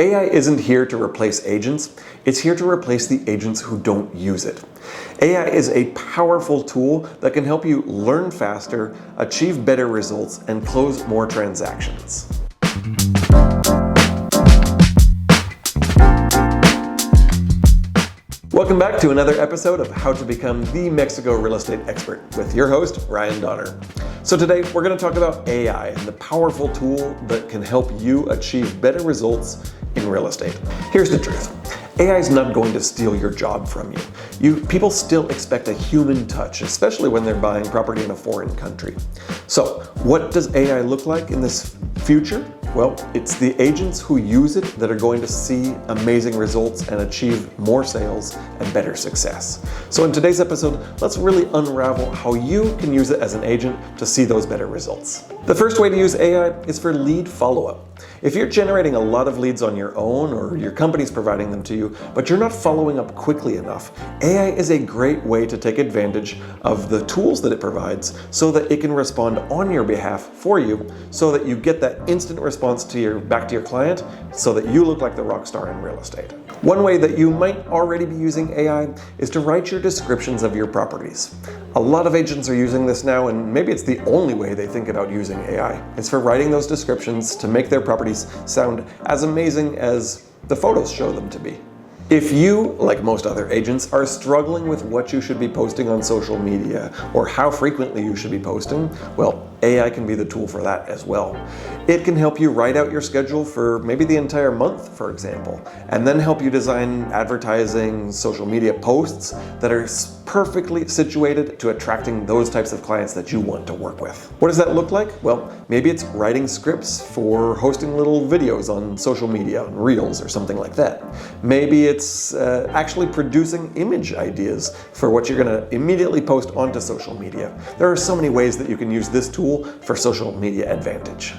AI isn't here to replace agents, it's here to replace the agents who don't use it. AI is a powerful tool that can help you learn faster, achieve better results, and close more transactions. Welcome back to another episode of How to Become the Mexico Real Estate Expert with your host, Ryan Donner. So today we're going to talk about AI and the powerful tool that can help you achieve better results in real estate. Here's the truth. AI is not going to steal your job from you. People still expect a human touch, especially when they're buying property in a foreign country. So what does AI look like in this future? Well, it's the agents who use it that are going to see amazing results and achieve more sales and better success. So in today's episode, let's really unravel how you can use it as an agent to see those better results. The first way to use AI is for lead follow-up. If you're generating a lot of leads on your own or your company's providing them to you, but you're not following up quickly enough, AI is a great way to take advantage of the tools that it provides so that it can respond on your behalf for you so that you get that instant response back to your client so that you look like the rock star in real estate. One way that you might already be using AI is to write your descriptions of your properties. A lot of agents are using this now, and maybe it's the only way they think about using AI. It's for writing those descriptions to make their properties sound as amazing as the photos show them to be. If you, like most other agents, are struggling with what you should be posting on social media or how frequently you should be posting, well, AI can be the tool for that as well. It can help you write out your schedule for maybe the entire month, for example, and then help you design advertising, social media posts that are perfectly situated to attracting those types of clients that you want to work with. What does that look like? Well, maybe it's writing scripts for hosting little videos on social media, on Reels or something like that. Maybe it's actually producing image ideas for what you're going to immediately post onto social media. There are so many ways that you can use this tool for social media advantage.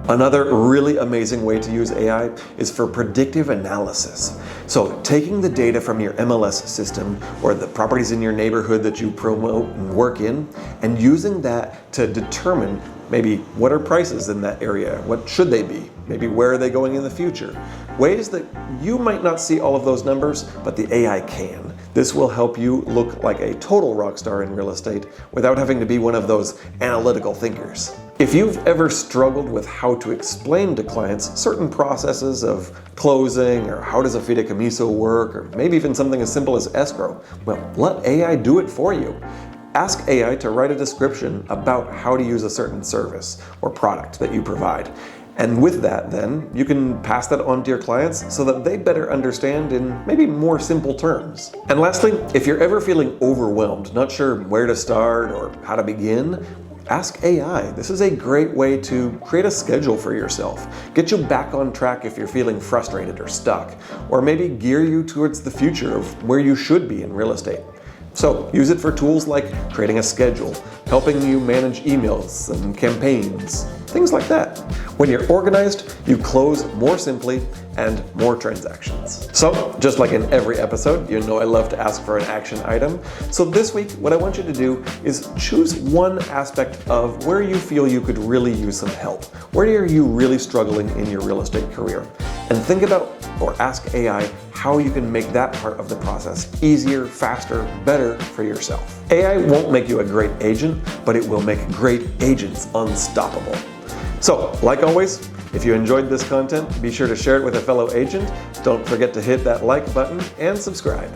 Another really amazing way to use AI is for predictive analysis. So taking the data from your MLS system or the properties in your neighborhood that you promote and work in and using that to determine maybe what are prices in that area, what should they be, maybe where are they going in the future. Ways that you might not see all of those numbers, but the AI can. This will help you look like a total rock star in real estate without having to be one of those analytical thinkers. If you've ever struggled with how to explain to clients certain processes of closing or how does a fideicomiso work or maybe even something as simple as escrow, well, let AI do it for you. Ask AI to write a description about how to use a certain service or product that you provide. And with that, then, you can pass that on to your clients so that they better understand in maybe more simple terms. And lastly, if you're ever feeling overwhelmed, not sure where to start or how to begin, ask AI. This is a great way to create a schedule for yourself, get you back on track if you're feeling frustrated or stuck, or maybe gear you towards the future of where you should be in real estate. So use it for tools like creating a schedule, helping you manage emails and campaigns, things like that. When you're organized, you close more simply and more transactions. So, just like in every episode, you know I love to ask for an action item. So this week, what I want you to do is choose one aspect of where you feel you could really use some help. Where are you really struggling in your real estate career? And think about or ask AI how you can make that part of the process easier, faster, better for yourself. AI won't make you a great agent, but it will make great agents unstoppable. So, like always, if you enjoyed this content, be sure to share it with a fellow agent. Don't forget to hit that like button and subscribe.